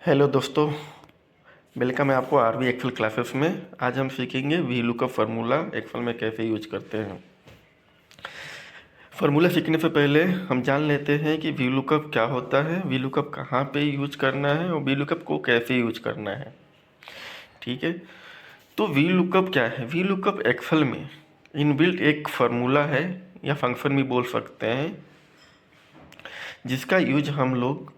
Hello दोस्तों, welcome है आपको आरवी एक्सेल क्लासेस में। आज हम सीखेंगे वी लुकअप फार्मूला एक्सेल में कैसे यूज करते हैं। फार्मूला सीखने से पहले हम जान लेते हैं कि वी लुकअप क्या होता है, वी लुकअप कहाँ पे यूज करना है और वी लुकअप को कैसे यूज करना है। ठीक है, तो वी लुकअप क्या है? वी लुकअप एक्सेल में इनबिल्ट एक फार्मूला है या फंक्शन भी बोल सकते हैं, जिसका यूज हम लोग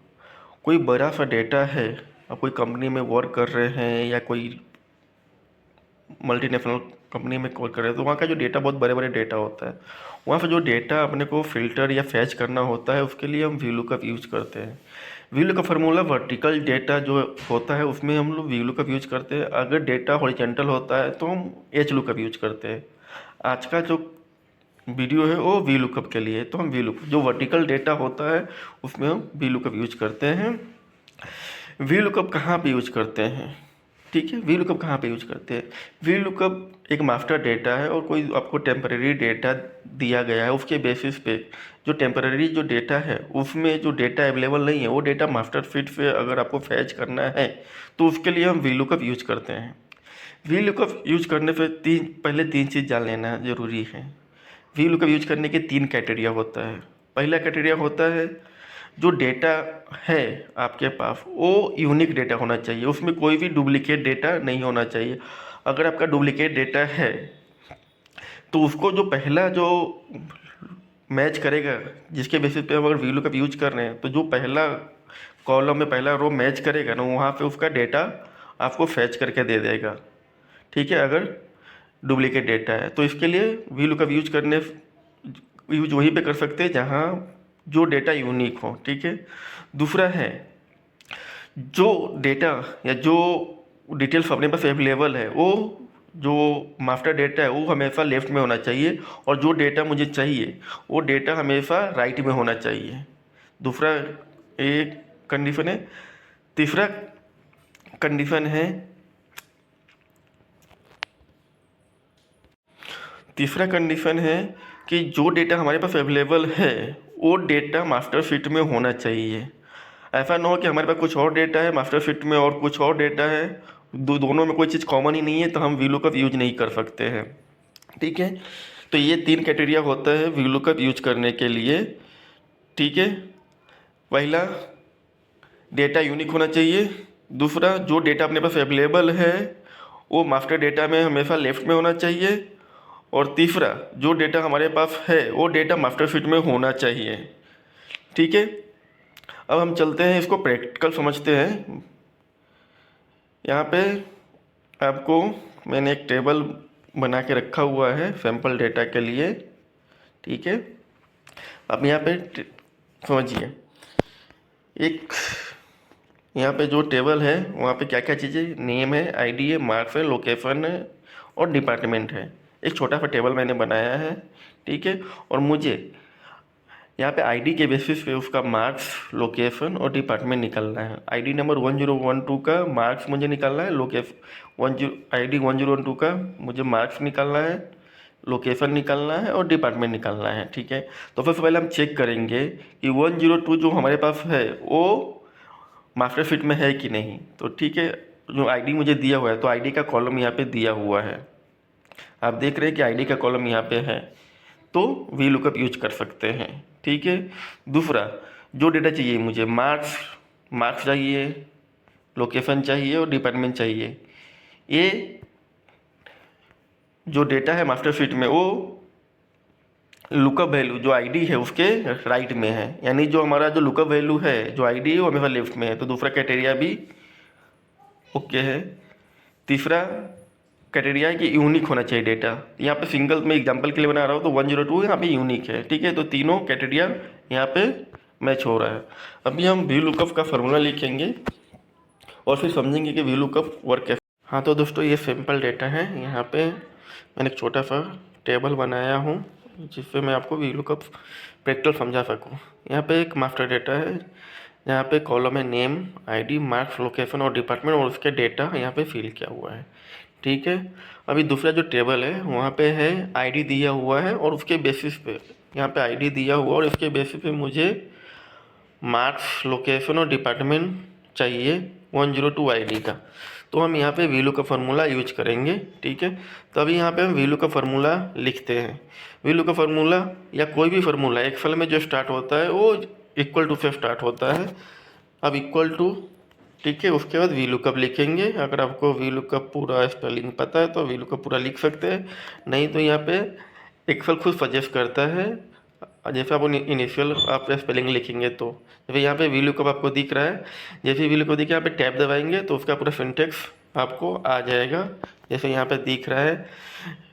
कोई बड़ा सा डेटा है और कोई कंपनी में वर्क कर रहे हैं या कोई मल्टीनेशनल कंपनी में कॉल कर रहे हैं, तो वहाँ का जो डेटा बहुत बड़े बड़े डेटा होता है, वहाँ पे जो डेटा अपने को फ़िल्टर या फैच करना होता है, उसके लिए हम वी लुकअप यूज करते हैं। V lookup formula vertical data जो होता है उसमें हम लोग वी लुकअप यूज करते हैं। अगर डेटा हॉरिजॉन्टल होता है तो हम एच लुकअप यूज करते हैं। आज का जो वीडियो है वो वी लुकअप के लिए, तो हम वी लुकअप जो वर्टिकल डेटा होता है उसमें हम वी लुकअप यूज करते हैं। वी लुकअप कहाँ पे यूज करते हैं? ठीक है, वी लुकअप कहाँ पे यूज करते हैं? वी लुकअप एक मास्टर डेटा है और कोई आपको टेम्परेरी डेटा दिया गया है, उसके बेसिस पे जो टेम्परेरी जो डेटा है उसमें जो डेटा अवेलेबल नहीं है वो डेटा मास्टर फीड से अगर आपको फैच करना है तो उसके लिए हम वी लुकअप यूज करते हैं। वी लुकअप यूज करने से पहले तीन चीज़ जान लेना ज़रूरी है। वी लुकअप यूज करने के तीन क्राइटेरिया होता है। पहला क्राइटेरिया होता है जो डेटा है आपके पास वो यूनिक डेटा होना चाहिए, उसमें कोई भी डुप्लीकेट डेटा नहीं होना चाहिए। अगर आपका डुप्लीकेट डेटा है तो उसको जो पहला जो मैच करेगा, जिसके बेसिस पे हम अगर वी लुकअप यूज कर रहे हैं, तो जो पहला कॉलम में पहला रो मैच करेगा ना, वहाँ पे उसका डेटा आपको फैच करके दे देगा। ठीक है, अगर डुप्लीकेट डेटा है तो इसके लिए वी लुकअप यूज वहीं पे कर सकते हैं जहाँ जो डेटा यूनिक हो। ठीक है, दूसरा है जो डेटा या जो डिटेल्स अपने पास अवेलेबल है वो जो मास्टर डेटा है वो हमेशा लेफ्ट में होना चाहिए और जो डेटा मुझे चाहिए वो डेटा हमेशा राइट में होना चाहिए। दूसरा एक कंडीशन है। तीसरा कंडीशन है तीसरा कंडीशन है कि जो डेटा हमारे पास अवेलेबल है वो डेटा मास्टर शीट में होना चाहिए। ऐसा ना हो कि हमारे पास कुछ और डेटा है मास्टर शीट में और कुछ और डेटा है, दोनों में कोई चीज़ कॉमन ही नहीं है, तो हम वी लुकअप यूज नहीं कर सकते हैं। ठीक है, तो ये तीन क्राइटेरिया होता है वी लुकअप यूज करने के लिए। ठीक है, पहला डेटा यूनिक होना चाहिए। दूसरा जो डेटा अपने पास अवेलेबल है वो मास्टर डेटा में हमेशा लेफ्ट में होना चाहिए। और तीसरा जो डेटा हमारे पास है वो डेटा मास्टर शीट में होना चाहिए। ठीक है, अब हम चलते हैं इसको प्रैक्टिकल समझते हैं। यहाँ पे आपको मैंने एक टेबल बना के रखा हुआ है सैम्पल डेटा के लिए। ठीक है, अब यहाँ पे समझिए, एक यहाँ पे जो टेबल है वहाँ पे क्या क्या चीज़ें, नेम है, आईडी है, मार्क्स है, लोकेशन है और डिपार्टमेंट है। एक छोटा सा टेबल मैंने बनाया है। ठीक है, और मुझे यहाँ पे आईडी के बेसिस पे उसका मार्क्स, लोकेशन और डिपार्टमेंट निकालना है। आईडी नंबर 1012 का मार्क्स मुझे निकालना है, आईडी 1012 का मुझे मार्क्स निकालना है, लोकेशन निकालना है और डिपार्टमेंट निकालना है। ठीक है, तो सबसे पहले हम चेक करेंगे कि 102 जो हमारे पास है वो मास्टर शीट में है कि नहीं। तो ठीक है, जो आईडी मुझे दिया हुआ है तो आईडी का कॉलम यहाँ पे दिया हुआ है, आप देख रहे हैं कि आईडी का कॉलम यहाँ पे है, तो वी लुकअप यूज कर सकते हैं। ठीक है, दूसरा जो डेटा चाहिए मुझे, मार्क्स चाहिए, लोकेशन चाहिए और डिपार्टमेंट चाहिए। ये जो डेटा है मास्टर शीट में वो लुकअप वैल्यू जो आईडी है उसके राइट में है, यानी जो हमारा जो लुकअप वैल्यू है जो आईडी है वो हमेशा लेफ्ट में है, तो दूसरा क्राइटेरिया भी ओके है। तीसरा क्राइटेरिया है कि यूनिक होना चाहिए डेटा। यहाँ पे सिंगल मैं एग्जांपल के लिए बना रहा हूँ तो 102 यहाँ पे यूनिक है। ठीक है, तो तीनों क्राइटेरिया यहाँ पे मैच हो रहा है। अभी हम वी लुकअप का फार्मूला लिखेंगे और फिर समझेंगे कि वी लुकअप वर्क कैसे। हाँ, तो दोस्तों ये सिंपल डेटा है। यहाँ पे मैंने एक छोटा सा टेबल बनाया हूँ जिससे मैं आपको वी लुकअप प्रैक्टिकल समझा सकूँ। यहाँ पे एक मास्टर डेटा है जहाँ पे कॉलम है नेम, आईडी, मार्क्स, लोकेशन और डिपार्टमेंट और उसके डेटा यहाँ पे फिल किया हुआ है। ठीक है, अभी दूसरा जो टेबल है वहाँ पे है आईडी दिया हुआ है और उसके बेसिस पे यहाँ पे आईडी दिया हुआ और उसके बेसिस पे मुझे मार्क्स, लोकेशन और डिपार्टमेंट चाहिए। 102 ID का। तो हम यहाँ पे वैल्यू का फार्मूला यूज करेंगे, ठीक है। तो अभी यहाँ पे हम वैल्यू का फार्मूला लिखते हैं। वैल्यू का फार्मूला या कोई भी फार्मूला एक्सेल में जो स्टार्ट होता है वो इक्वल टू से स्टार्ट होता है। अब इक्वल टू, ठीक है, उसके बाद वैल्यू कब लिखेंगे। अगर आपको वैल्यू का पूरा स्पेलिंग पता है तो वैल्यू का पूरा लिख सकते हैं, नहीं तो यहाँ पे एक्सेल खुद सजेस्ट करता है जैसे आप इनिशियल आप स्पेलिंग लिखेंगे तो जैसे यहाँ पे वैल्यू कब आपको दिख रहा है, जैसे वैल्यू को दिखे यहाँ पे टैब दबाएंगे तो उसका पूरा सिंटेक्स आपको आ जाएगा। जैसे यहाँ पे दिख रहा है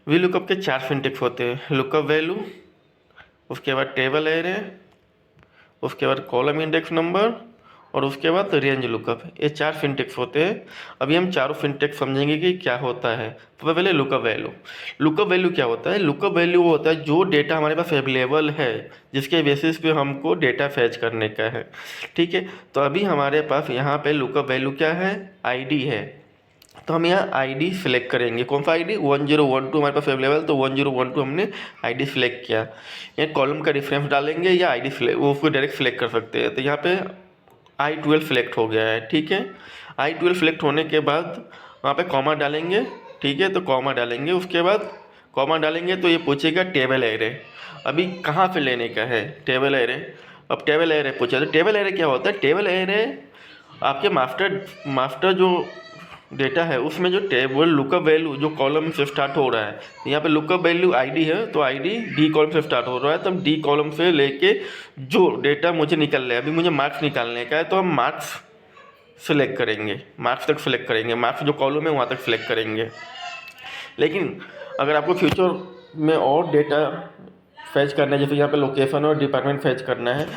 वैल्यू कब के 4 सिंटेक्स होते हैं, लुकअप वैल्यू, उसके बाद टेबल एरे, उसके बाद कॉलम इंडेक्स नंबर और उसके बाद रेंज लुकअप। ये 4 सिंटेक्स होते हैं। अभी हम चारों सिंटेक्स समझेंगे कि क्या होता है। तो पहले लुकअप वैल्यू। लुकअप वैल्यू क्या होता है? लुकअप वैल्यू वो होता है जो डेटा हमारे पास अवेलेबल है, जिसके बेसिस पे हमको डेटा फैच करने का है, ठीक है। तो अभी हमारे पास यहाँ पे लुकअप वैल्यू क्या है? ID है। तो हम यहाँ ID सिलेक्ट करेंगे। कौन सा ID? 1012 हमारे पास अवेलेबल, तो 1012 हमने ID सिलेक्ट किया। यहाँ कॉलम का रेफरेंस डालेंगे या ID सिलेक्ट, वो उसको डायरेक्ट सिलेक्ट कर सकते हैं। तो यहाँ पे I12 सिलेक्ट हो गया है, ठीक है। I12 सिलेक्ट होने के बाद वहाँ पे कॉमा डालेंगे, ठीक है। तो कॉमा डालेंगे, उसके बाद कॉमा डालेंगे तो ये पूछेगा टेबल एरे। अभी कहाँ पे लेने का है टेबल एरे? अब टेबल एरे पूछा, तो टेबल एरे क्या होता है? टेबल एरे आपके मास्टर जो डेटा है उसमें जो टेबल लुकअप वैल्यू जो कॉलम से स्टार्ट हो रहा है, यहाँ पे लुकअप वैल्यू ID है तो ID D कॉलम से स्टार्ट हो रहा है। तो हम D कॉलम से लेके जो डेटा मुझे निकालना है, अभी मुझे मार्क्स निकालने का है तो हम मार्क्स सेलेक्ट करेंगे, मार्क्स तक सेलेक्ट करेंगे, मार्क्स जो कॉलम है वहाँ तक सेलेक्ट करेंगे। लेकिन अगर आपको फ्यूचर में और डेटा फैच करना है, जैसे यहाँ पे लोकेशन और डिपार्टमेंट फैच करना है,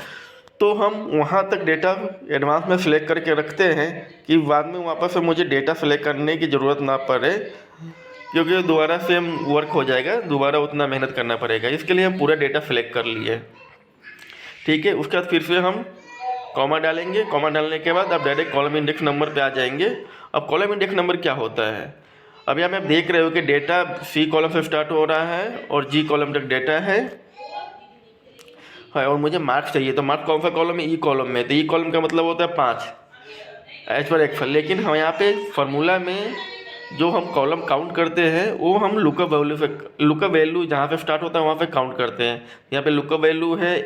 तो हम वहाँ तक डेटा एडवांस में सिलेक्ट करके रखते हैं कि बाद में वापस से मुझे डेटा सेलेक्ट करने की ज़रूरत ना पड़े, क्योंकि दोबारा से हम वर्क हो जाएगा, दोबारा उतना मेहनत करना पड़ेगा। इसके लिए हम पूरा डेटा सेलेक्ट कर लिए, ठीक है। उसके बाद फिर से हम कॉमा डालेंगे। कॉमा डालने के बाद आप डायरेक्ट कॉलम इंडेक्स नंबर पे आ जाएंगे। अब कॉलम इंडेक्स नंबर क्या होता है? अब यहाँ पे आप देख रहे हो कि डेटा C कॉलम से स्टार्ट हो रहा है और G कॉलम तक डेटा है और मुझे मार्क्स चाहिए। तो मार्क्स कौन सा कॉलम है? E कॉलम में। तो E कॉलम का मतलब होता है 5 एज पर एक्सेल। लेकिन हम यहाँ पे फार्मूला में जो हम कॉलम काउंट करते हैं वो हम लुकअप वैल्यू जहाँ पे स्टार्ट होता है वहाँ पे काउंट करते हैं। यहाँ पे लुकअप वैल्यू है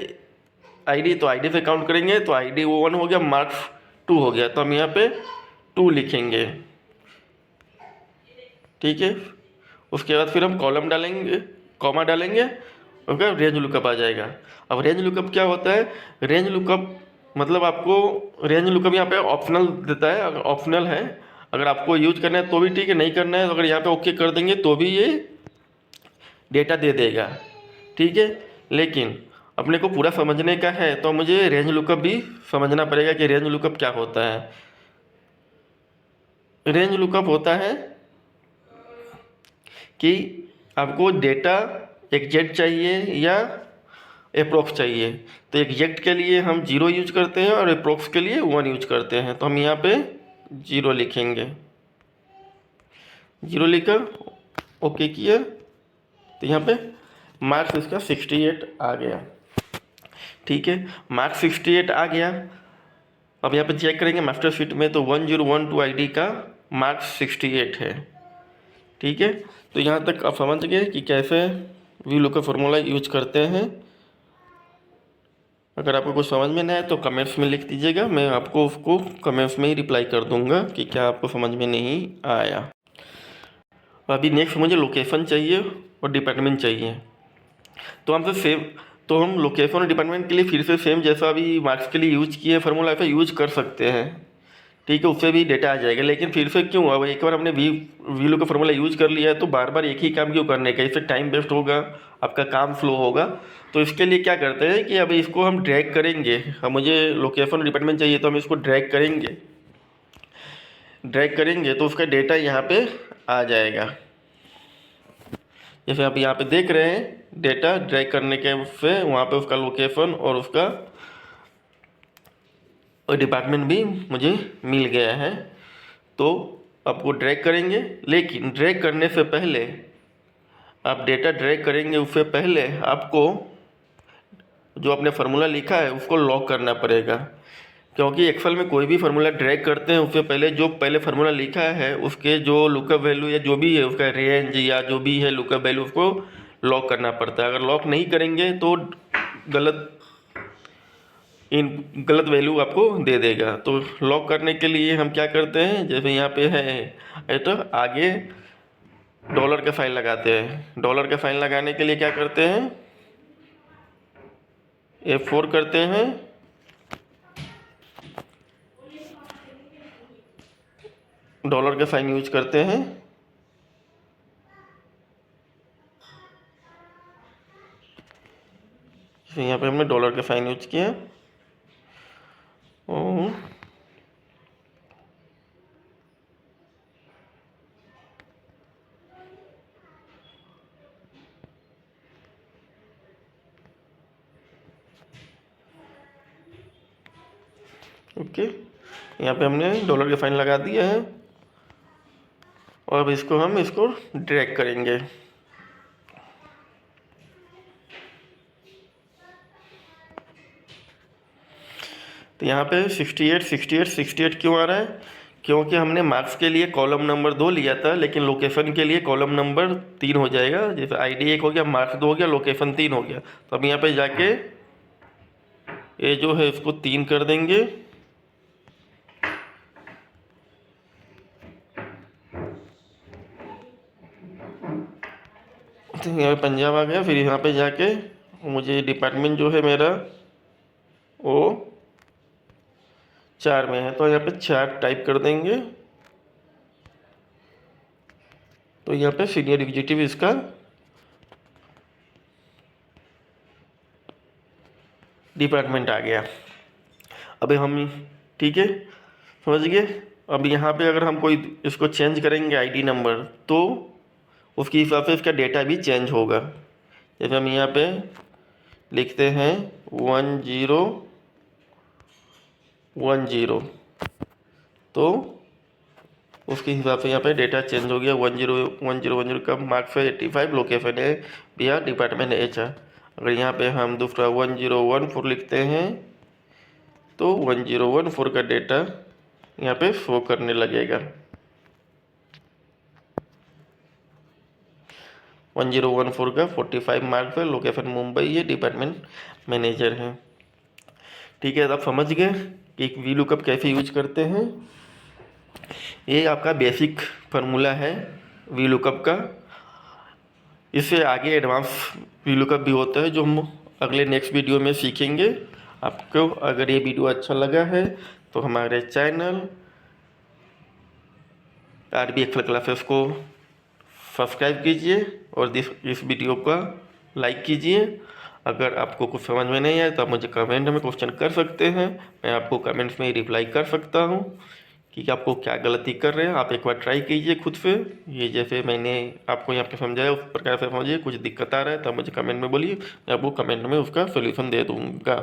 ID, तो ID से काउंट करेंगे तो ID वो 1 हो गया, मार्क्स 2 हो गया, तो हम यहाँ पे 2 लिखेंगे, ठीक है। उसके बाद फिर हम कॉलम डालेंगे, कॉमा डालेंगे, ओके, रेंज लुकअप आ जाएगा। अब रेंज लुकअप क्या होता है? रेंज लुकअप मतलब आपको रेंज लुकअप यहाँ पे ऑप्शनल देता है। अगर ऑप्शनल है, अगर आपको यूज करना है तो भी ठीक है, नहीं करना है तो अगर यहाँ पे ओके कर देंगे तो भी ये डेटा दे देगा, ठीक है। लेकिन अपने को पूरा समझने का है तो मुझे रेंज लुकअप भी समझना पड़ेगा कि रेंज लुकअप क्या होता है। रेंज लुकअप होता है कि आपको डेटा एग्जैक्ट चाहिए या अप्रोक्स चाहिए। तो एग्जैक्ट के लिए हम 0 यूज करते हैं और अप्रोक्स के लिए 1 यूज करते हैं। तो हम यहाँ पे 0 लिखेंगे, 0 लिखकर ओके किया तो यहाँ पे मार्क्स इसका 68 आ गया, ठीक है। मार्क्स 68 आ गया। अब यहाँ पे चेक करेंगे मास्टर शीट में, तो 1012 ID का मार्क्स 68 है, ठीक है। तो यहाँ तक आप समझ गए कि कैसे वैल्यू का फॉर्मूला यूज करते हैं। अगर आपको कुछ समझ में ना आए तो कमेंट्स में लिख दीजिएगा, मैं आपको उसको कमेंट्स में ही रिप्लाई कर दूंगा कि क्या आपको समझ में नहीं आया। अभी नेक्स्ट मुझे लोकेशन चाहिए और डिपार्टमेंट चाहिए। तो हम लोकेशन और डिपार्टमेंट के लिए फिर से सेम जैसा अभी मार्क्स के लिए यूज किए फार्मूला ऐसा यूज कर सकते हैं, ठीक है। उससे भी डेटा आ जाएगा। लेकिन फिर से क्यों? अब एक बार हमने वैल्यू का फॉर्मूला यूज कर लिया है तो बार बार एक ही काम क्यों करने का? इससे टाइम वेस्ट होगा, आपका काम स्लो होगा। तो इसके लिए क्या करते हैं कि अभी इसको हम ड्रैग करेंगे। अब मुझे लोकेशन और डिपार्टमेंट चाहिए तो हम इसको ड्रैग करेंगे तो उसका डेटा यहाँ पे आ जाएगा। जैसे आप यहाँ पे देख रहे हैं डेटा ड्रैग करने के से वहाँ पे उसका लोकेशन और उसका डिपार्टमेंट भी मुझे मिल गया है। तो आपको ड्रैग करेंगे, लेकिन ड्रैग करने से पहले आप डेटा ड्रैग करेंगे उससे पहले आपको जो आपने फार्मूला लिखा है उसको लॉक करना पड़ेगा, क्योंकि एक्सेल में कोई भी फार्मूला ड्रैग करते हैं उससे पहले जो पहले फार्मूला लिखा है उसके जो लुकअप वैल्यू या जो भी है उसका रेंज या जो भी है लुकअप वैल्यू उसको लॉक करना पड़ता है। अगर लॉक नहीं करेंगे तो गलत वैल्यू आपको दे देगा। तो लॉक करने के लिए हम क्या करते हैं, जैसे यहाँ पे है तो आगे डॉलर का साइन लगाते हैं। डॉलर का साइन लगाने के लिए क्या करते हैं, F4 करते हैं, डॉलर का साइन यूज करते हैं। यहाँ पे हमने डॉलर का साइन यूज किया और ओके, यहाँ पे हमने डॉलर का साइन लगा दिया है और अब इसको ड्रैग करेंगे। तो यहाँ पे 68 क्यों आ रहा है, क्योंकि हमने मार्क्स के लिए कॉलम नंबर 2 लिया था, लेकिन लोकेशन के लिए कॉलम नंबर 3 हो जाएगा। जैसे आईडी 1 हो गया, मार्क्स 2 हो गया, लोकेशन 3 हो गया। तो अब यहाँ पे जाके ये जो है इसको 3 कर देंगे। तो यहाँ पे पंजाब आ गया। फिर यहाँ पे जाके मुझे डिपार्टमेंट जो है मेरा वो 4 में है, तो यहाँ पे 4 टाइप कर देंगे। तो यहाँ पे सीनियर एग्जीक्यूटिव इसका डिपार्टमेंट आ गया। अभी हम ठीक है समझ गए। अब यहाँ पे अगर हम कोई इसको चेंज करेंगे आईडी नंबर, तो उसके हिसाब से इसका डेटा भी चेंज होगा। जैसे हम यहाँ पे लिखते हैं 1010, तो उसके हिसाब से यहाँ पे डेटा चेंज हो गया। 1010 का मार्क्स है 85, लोकेशन है बिहार, डिपार्टमेंट है HR। अगर यहाँ पे हम दूसरा 1014 लिखते हैं तो 1014 का डेटा यहाँ पे शो करने लगेगा। 1014 का 45 मार्क्स है, लोकेशन मुंबई है, डिपार्टमेंट मैनेजर है। ठीक है, तो आप समझ गए कि एक वी लुकअप कैसे यूज करते हैं। ये आपका बेसिक फार्मूला है वी लुकअप का। इससे आगे एडवांस वी लुकअप भी होता है जो हम अगले नेक्स्ट वीडियो में सीखेंगे। आपको अगर ये वीडियो अच्छा लगा है तो हमारे चैनल RB एक्सेल क्लासेस को सब्सक्राइब कीजिए और इस वीडियो का लाइक कीजिए। अगर आपको कुछ समझ में नहीं आए तो आप मुझे कमेंट में क्वेश्चन कर सकते हैं, मैं आपको कमेंट्स में रिप्लाई कर सकता हूँ कि आपको क्या गलती कर रहे हैं। आप एक बार ट्राई कीजिए खुद से, ये जैसे मैंने आपको यहाँ पे समझाया उस प्रकार से समझिए। कुछ दिक्कत आ रहा है तो आप मुझे कमेंट में बोलिए, मैं आपको कमेंट में उसका सोल्यूशन दे दूँगा।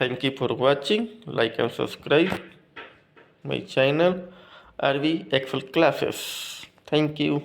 Thank you for watching, like and subscribe my channel RB excel classes. Thank you.